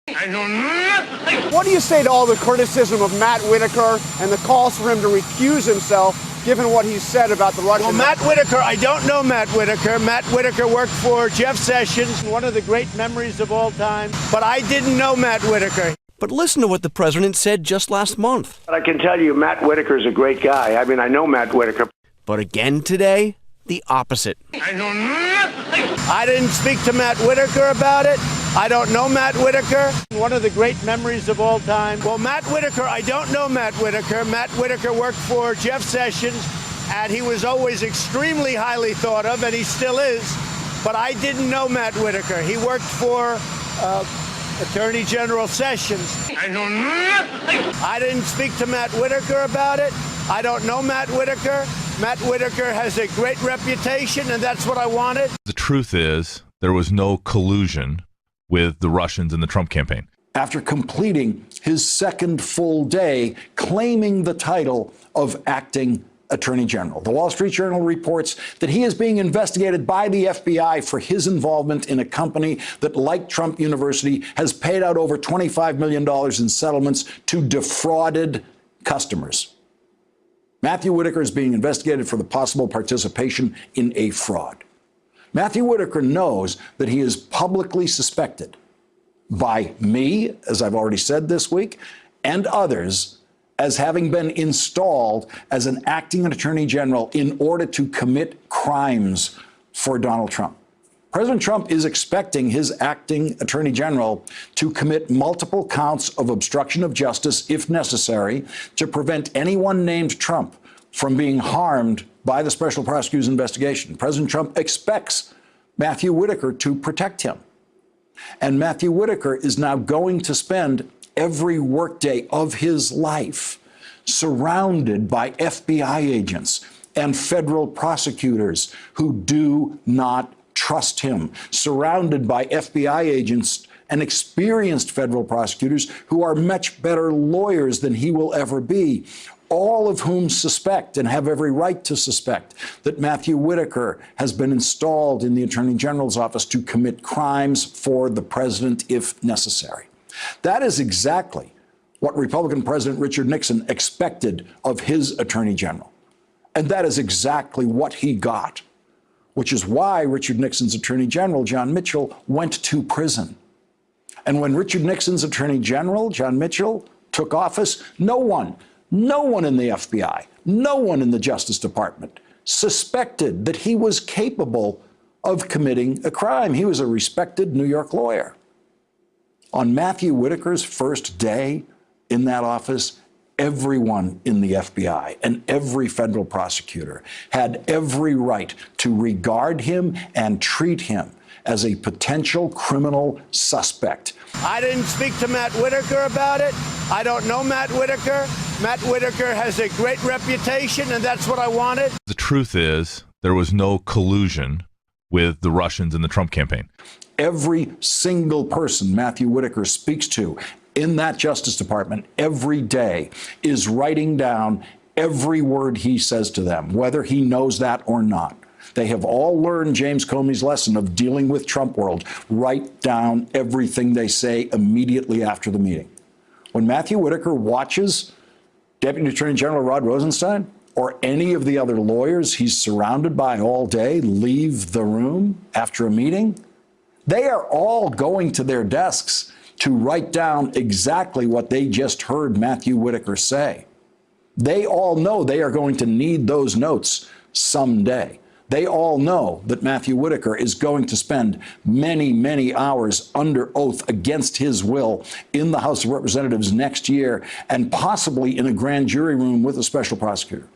What do you say to all the criticism of Matt Whitaker and the calls for him to recuse himself, given what he said about the Russian? Well, Matt Whitaker, I don't know Matt Whitaker. Matt Whitaker worked for Jeff Sessions, one of the great memories of all time. But I didn't know Matt Whitaker. But listen to what the president said just last month. But I can tell you, Matt Whitaker's a great guy. I mean, I know Matt Whitaker. But again today, the opposite. I didn't speak to Matt Whitaker about it. I don't know Matt Whitaker, one of the great memories of all time. Well, Matt Whitaker, I don't know Matt Whitaker. Matt Whitaker worked for Jeff Sessions, and he was always extremely highly thought of, and he still is. But I didn't know Matt Whitaker. He worked for Attorney General Sessions. I didn't speak to Matt Whitaker about it. I don't know Matt Whitaker. Matt Whitaker has a great reputation, and that's what I wanted. The truth is, there was no collusion with the Russians in the Trump campaign. After completing his second full day, claiming the title of acting Attorney General. The Wall Street Journal reports that he is being investigated by the FBI for his involvement in a company that, like Trump University, has paid out over $25 million in settlements to defrauded customers. Matthew Whitaker is being investigated for the possible participation in a fraud. Matthew Whitaker knows that he is publicly suspected by me, as I've already said this week, and others, as having been installed as an acting attorney general in order to commit crimes for Donald Trump. President Trump is expecting his acting attorney general to commit multiple counts of obstruction of justice, if necessary, to prevent anyone named Trump from being harmed by the special prosecutor's investigation. President Trump expects Matthew Whitaker to protect him. And Matthew Whitaker is now going to spend every workday of his life surrounded by FBI agents and federal prosecutors who do not trust him, surrounded by FBI agents and experienced federal prosecutors who are much better lawyers than he will ever be, all of whom suspect and have every right to suspect that Matthew Whitaker has been installed in the Attorney General's office to commit crimes for the president if necessary. That is exactly what Republican President Richard Nixon expected of his Attorney General. And that is exactly what he got, which is why Richard Nixon's Attorney General, John Mitchell, went to prison. And when Richard Nixon's Attorney General, John Mitchell, took office, no one in the FBI, no one in the Justice Department suspected that he was capable of committing a crime. He was a respected New York lawyer. On Matthew Whitaker's first day in that office, everyone in the FBI and every federal prosecutor had every right to regard him and treat him as a potential criminal suspect. I didn't speak to Matt Whitaker about it. I don't know Matt Whitaker. Matt Whitaker has a great reputation, and that's what I wanted. The truth is, there was no collusion with the Russians in the Trump campaign. Every single person Matthew Whitaker speaks to in that Justice Department every day is writing down every word he says to them, whether he knows that or not. They have all learned James Comey's lesson of dealing with Trump world. Write down everything they say immediately after the meeting. When Matthew Whitaker watches Deputy Attorney General Rod Rosenstein or any of the other lawyers he's surrounded by all day leave the room after a meeting, they are all going to their desks to write down exactly what they just heard Matthew Whitaker say. They all know they are going to need those notes someday. They all know that Matthew Whitaker is going to spend many, many hours under oath against his will in the House of Representatives next year and possibly in a grand jury room with a special prosecutor.